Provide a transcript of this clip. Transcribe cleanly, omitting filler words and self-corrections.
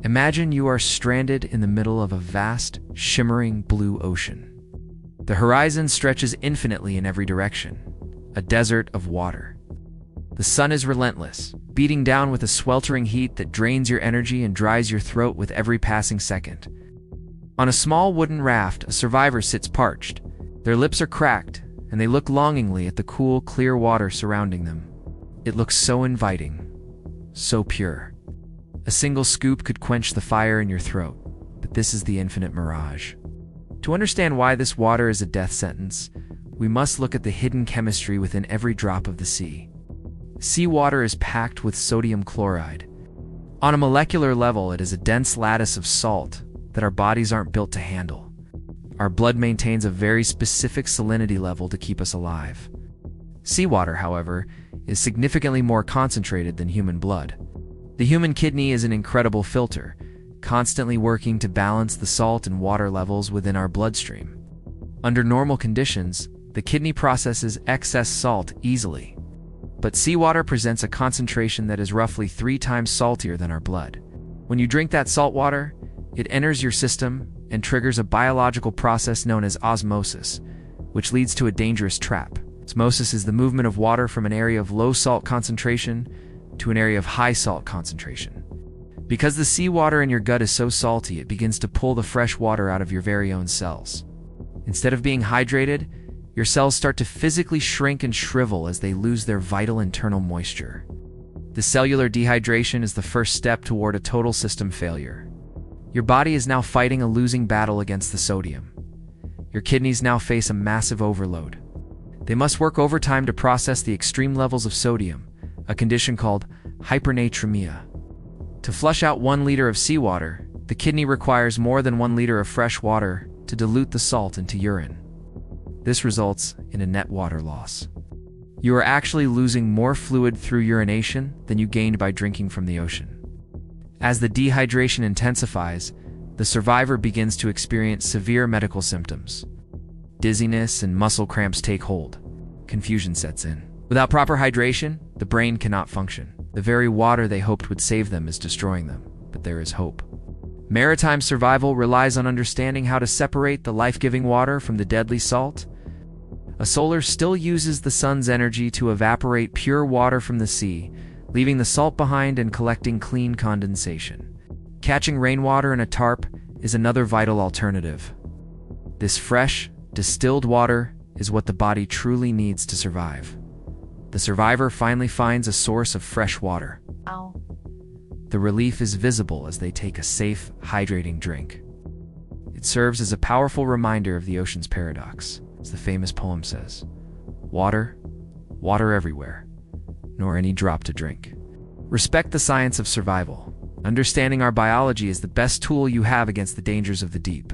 Imagine you are stranded in the middle of a vast, shimmering blue ocean. The horizon stretches infinitely in every direction, a desert of water. The sun is relentless, beating down with a sweltering heat that drains your energy and dries your throat with every passing second. On a small wooden raft, a survivor sits parched. Their lips are cracked, and they look longingly at the cool, clear water surrounding them. It looks so inviting, so pure. A single scoop could quench the fire in your throat, but this is the infinite mirage. To understand why this water is a death sentence, we must look at the hidden chemistry within every drop of the sea. Seawater is packed with sodium chloride. On a molecular level, it is a dense lattice of salt that our bodies aren't built to handle. Our blood maintains a very specific salinity level to keep us alive. Seawater, however, is significantly more concentrated than human blood. The human kidney is an incredible filter, constantly working to balance the salt and water levels within our bloodstream. Under normal conditions, the kidney processes excess salt easily. But seawater presents a concentration that is roughly 3 times saltier than our blood. When you drink that salt water, it enters your system and triggers a biological process known as osmosis, which leads to a dangerous trap. Osmosis is the movement of water from an area of low salt concentration to an area of high salt concentration. Because the seawater in your gut is so salty, it begins to pull the fresh water out of your very own cells. Instead of being hydrated, your cells start to physically shrink and shrivel as they lose their vital internal moisture. The cellular dehydration is the first step toward a total system failure. Your body is now fighting a losing battle against the sodium. Your kidneys now face a massive overload. They must work overtime to process the extreme levels of sodium, a condition called hypernatremia. To flush out 1 liter of seawater, the kidney requires more than 1 liter of fresh water to dilute the salt into urine. This results in a net water loss. You are actually losing more fluid through urination than you gained by drinking from the ocean. As the dehydration intensifies, the survivor begins to experience severe medical symptoms. Dizziness and muscle cramps take hold. Confusion sets in. Without proper hydration, the brain cannot function. The very water they hoped would save them is destroying them, but there is hope. Maritime survival relies on understanding how to separate the life-giving water from the deadly salt. A solar still uses the sun's energy to evaporate pure water from the sea, leaving the salt behind and collecting clean condensation. Catching rainwater in a tarp is another vital alternative. This fresh, distilled water is what the body truly needs to survive. The survivor finally finds a source of fresh water. Ow. The relief is visible as they take a safe, hydrating drink. It serves as a powerful reminder of the ocean's paradox. As the famous poem says, water, water everywhere, nor any drop to drink. Respect the science of survival. Understanding our biology is the best tool you have against the dangers of the deep.